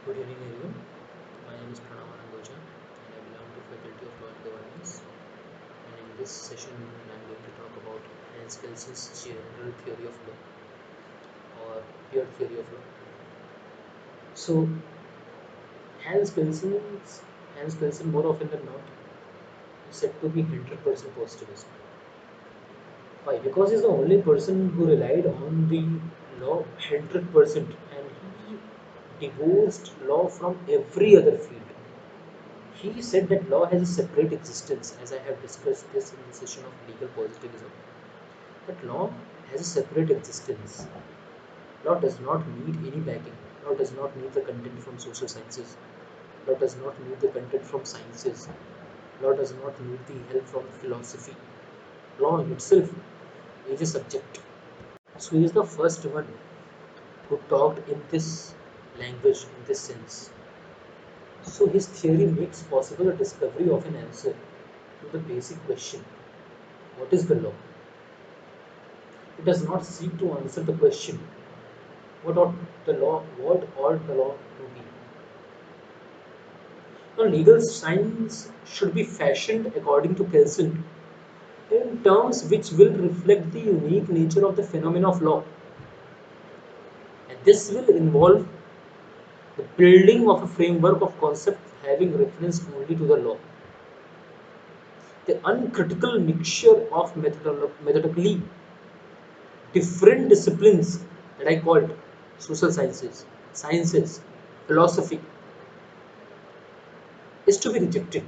Good evening everyone. My name is Pranav and I belong to Faculty of Law and Governance. And in this session, I am going to talk about Hans Kelsen's general theory of law or pure theory of law. So, Hans Kelsen more often than not is said to be 100% positivist. Why? Because he's the only person who relied on the law 100% and he divorced law from every other field. He said that law has a separate existence, as I have discussed this in the session of legal positivism. But law has a separate existence. Law does not need any backing. Law does not need the content from social sciences. Law does not need the content from sciences. Law does not need the help from philosophy. Law itself is a subject. So he is the first one who talked in this language, in this sense. So his theory makes possible a discovery of an answer to the basic question, what is the law? It does not seek to answer the question, what ought the law to be? Now, legal science should be fashioned according to Kelsen in terms which will reflect the unique nature of the phenomena of law. And this will involve the building of a framework of concepts having reference only to the law. The uncritical mixture of methodically different disciplines that I called social sciences, philosophy, is to be rejected.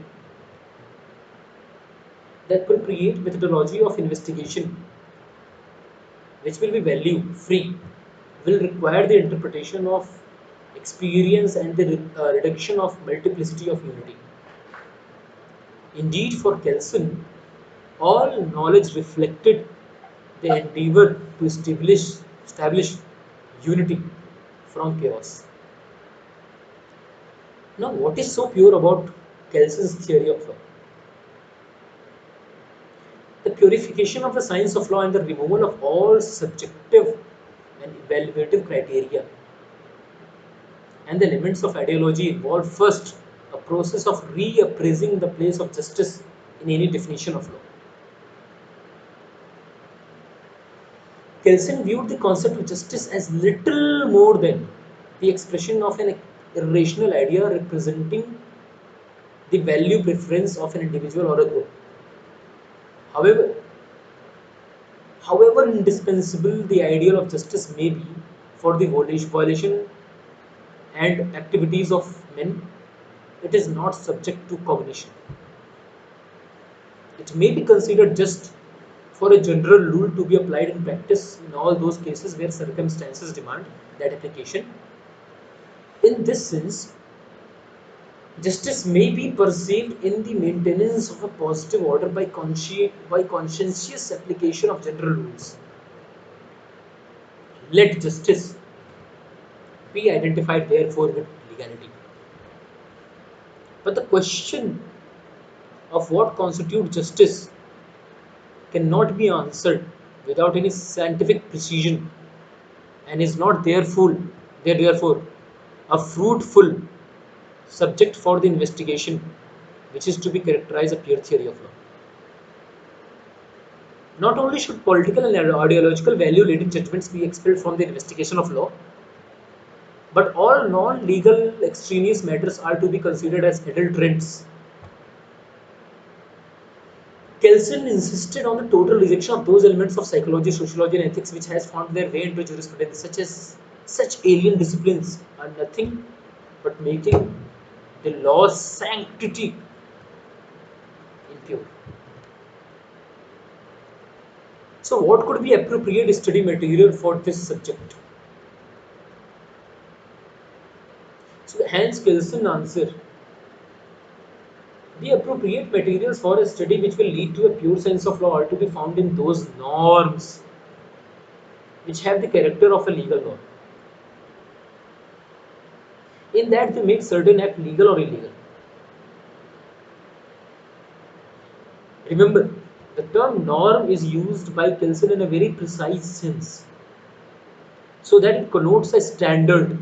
The appropriate methodology of investigation, which will be value free, will require the interpretation of experience and the reduction of multiplicity of unity. Indeed, for Kelsen, all knowledge reflected the endeavor to establish unity from chaos. Now, what is so pure about Kelsen's theory of law? The purification of the science of law and the removal of all subjective and evaluative criteria and the elements of ideology involve first a process of reappraising the place of justice in any definition of law. Kelsen viewed the concept of justice as little more than the expression of an irrational idea representing the value preference of an individual or a group. However, however indispensable the ideal of justice may be for the violation and activities of men, it is not subject to cognition. It may be considered just for a general rule to be applied in practice in all those cases where circumstances demand that application. In this sense, justice may be perceived in the maintenance of a positive order by conscientious application of general rules. Let justice be identified therefore with legality. But the question of what constitutes justice cannot be answered without any scientific precision and is not therefore a fruitful subject for the investigation which is to be characterized a pure theory of law. Not only should political and ideological value leading judgments be expelled from the investigation of law, but all non-legal extraneous matters are to be considered as adulterants. Kelsen insisted on the total rejection of those elements of psychology, sociology, and ethics which has found their way into jurisprudence, such alien disciplines are nothing but making the law's sanctity impure. So, what could be appropriate study material for this subject? So, Hans Kelsen answer: the appropriate materials for a study which will lead to a pure sense of law are to be found in those norms which have the character of a legal law. In that they make certain act legal or illegal. Remember, the term norm is used by Kelsen in a very precise sense, so that it connotes a standard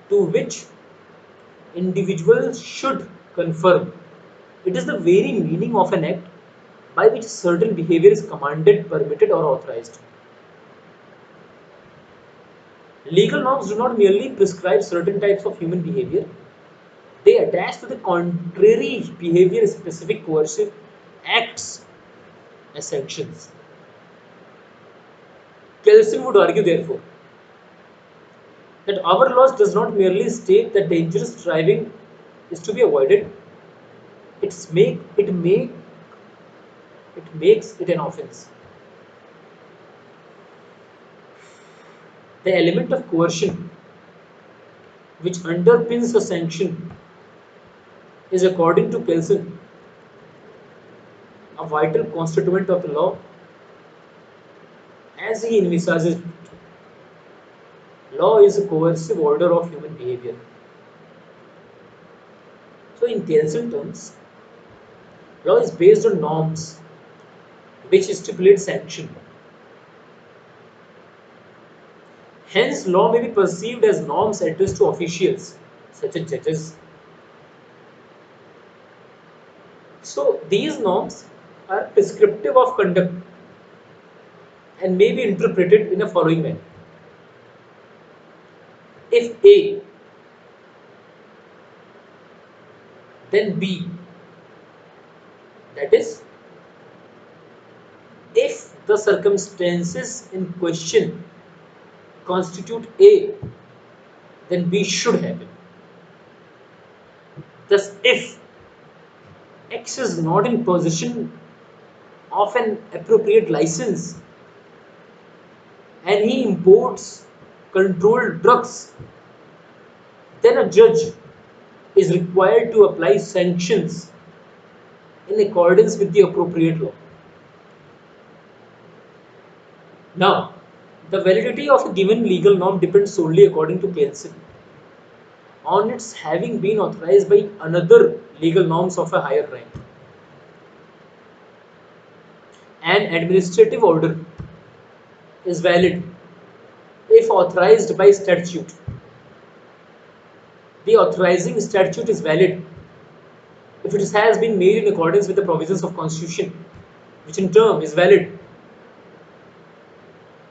to which individuals should confirm. It is the very meaning of an act by which certain behavior is commanded, permitted, or authorized. Legal norms do not merely prescribe certain types of human behavior, they attach to the contrary behavior specific coercive acts as sanctions. Kelsen would argue, therefore, that our laws does not merely state that dangerous driving is to be avoided, it makes it an offence. The element of coercion which underpins a sanction is, according to Kelsen, a vital constituent of the law as he envisages it. Law is a coercive order of human behavior. So, in Kelsen terms, law is based on norms which stipulate sanction. Hence, law may be perceived as norms addressed to officials, such as judges. So, these norms are prescriptive of conduct and may be interpreted in a following manner. If A, then B. That is, if the circumstances in question constitute A, then B should happen. Thus, if X is not in possession of an appropriate license and he imports controlled drugs, then a judge is required to apply sanctions in accordance with the appropriate law. Now, the validity of a given legal norm depends solely, according to Kelsen, on its having been authorized by another legal norms of a higher rank. An administrative order is valid if authorized by statute. The authorizing statute is valid if it has been made in accordance with the provisions of Constitution, which in turn is valid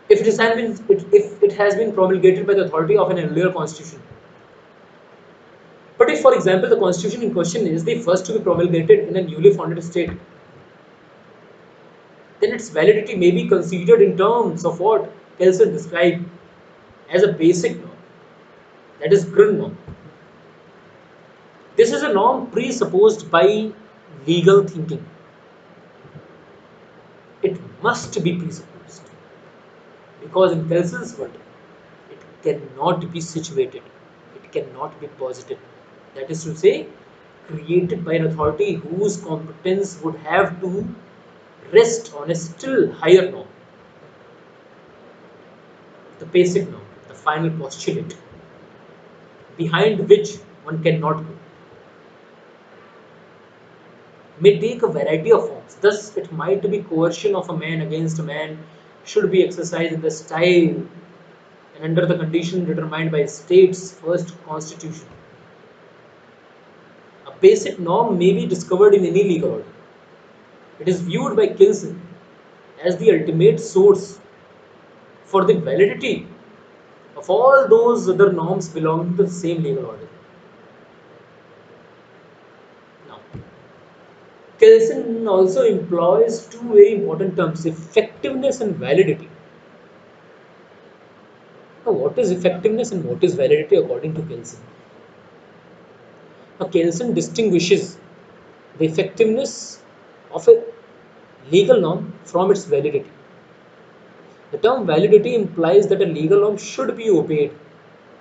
if it has been promulgated by the authority of an earlier Constitution. But if, for example, the Constitution in question is the first to be promulgated in a newly founded state, then its validity may be considered in terms of what Kelsen described as a basic norm, that is, Grun norm. This is a norm presupposed by legal thinking. It must be presupposed because, in Kelsen's word, it cannot be situated, it cannot be posited. That is to say, created by an authority whose competence would have to rest on a still higher norm, the basic norm, the final postulate, behind which one cannot go, may take a variety of forms. Thus, it might be coercion of a man against a man should be exercised in the style and under the condition determined by a state's first constitution. A basic norm may be discovered in any legal order. It is viewed by Kelsen as the ultimate source for the validity of all those other norms belonging to the same legal order. Now, Kelsen also employs two very important terms, effectiveness and validity. Now, what is effectiveness and what is validity according to Kelsen? Now, Kelsen distinguishes the effectiveness of a legal norm from its validity. The term validity implies that a legal norm should be obeyed.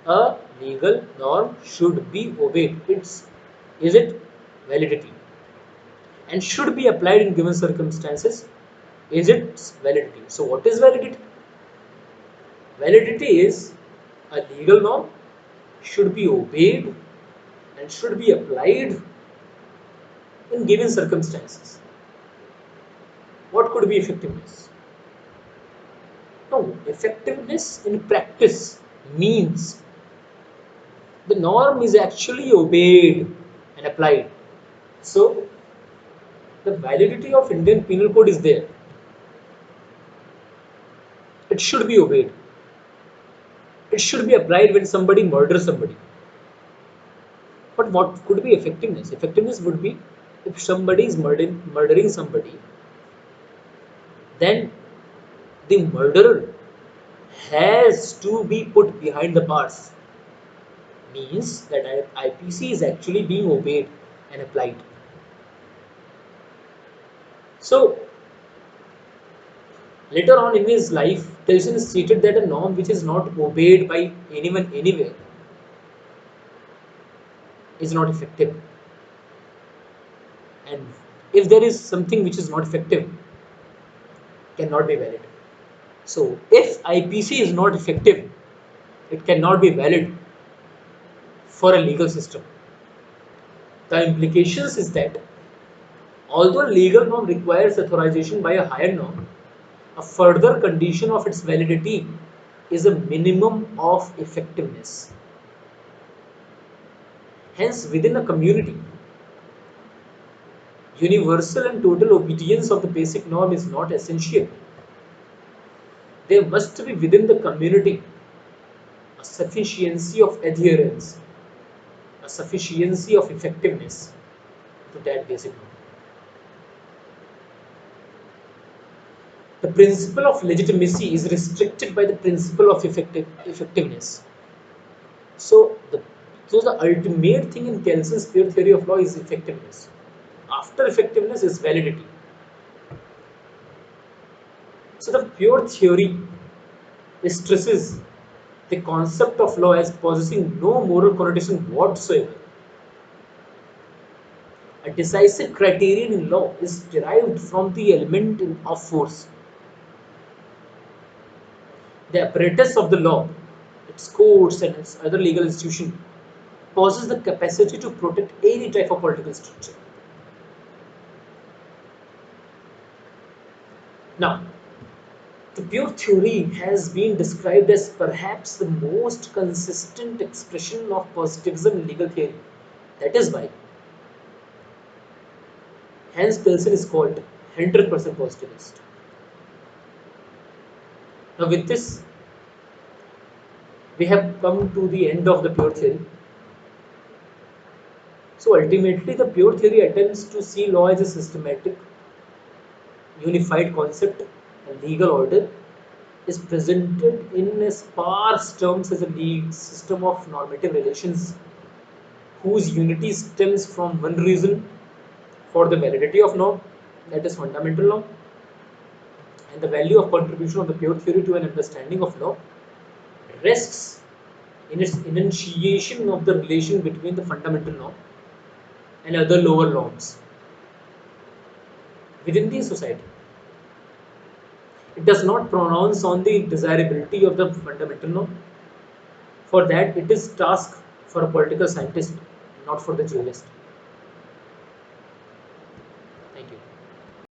A legal norm should be obeyed. Is it validity? And should be applied in given circumstances. Is its validity? So, what is validity? Validity is a legal norm should be obeyed and should be applied in given circumstances. What could be effectiveness? No, effectiveness in practice means The norm is actually obeyed and applied. So the validity of Indian Penal Code is there. It should be obeyed. It should be applied when somebody murders somebody. But what could be effectiveness? Effectiveness would be if somebody is murdering somebody, then the murderer has to be put behind the bars. Means that IPC is actually being obeyed and applied. So later on in his life, Kelsen stated that a norm which is not obeyed by anyone anywhere is not effective. And if there is something which is not effective, cannot be valid. So if IPC is not effective, it cannot be valid for a legal system. The implications is that although a legal norm requires authorization by a higher norm, a further condition of its validity is a minimum of effectiveness. Hence, within a community, universal and total obedience of the basic norm is not essential. There must be within the community a sufficiency of adherence, a sufficiency of effectiveness to that basic norm. The principle of legitimacy is restricted by the principle of effectiveness. So the ultimate thing in Kelsen's pure theory of law is effectiveness. After effectiveness is validity. So the pure theory stresses the concept of law as possessing no moral connotation whatsoever. A decisive criterion in law is derived from the element of force. The apparatus of the law, its courts and its other legal institutions, possess the capacity to protect any type of political structure. Now, the pure theory has been described as perhaps the most consistent expression of positivism in legal theory. That is why Hans Kelsen is called 100% positivist. Now, with this, we have come to the end of the pure theory. So, ultimately, the pure theory attempts to see law as a systematic, unified concept, a legal order is presented in sparse terms as a legal system of normative relations whose unity stems from one reason for the validity of norm, that is fundamental law, and the value of contribution of the pure theory to an understanding of law rests in its enunciation of the relation between the fundamental law and other lower norms within the society. It does not pronounce on the desirability of the fundamental norm. For that, it is task for a political scientist, not for the jurist.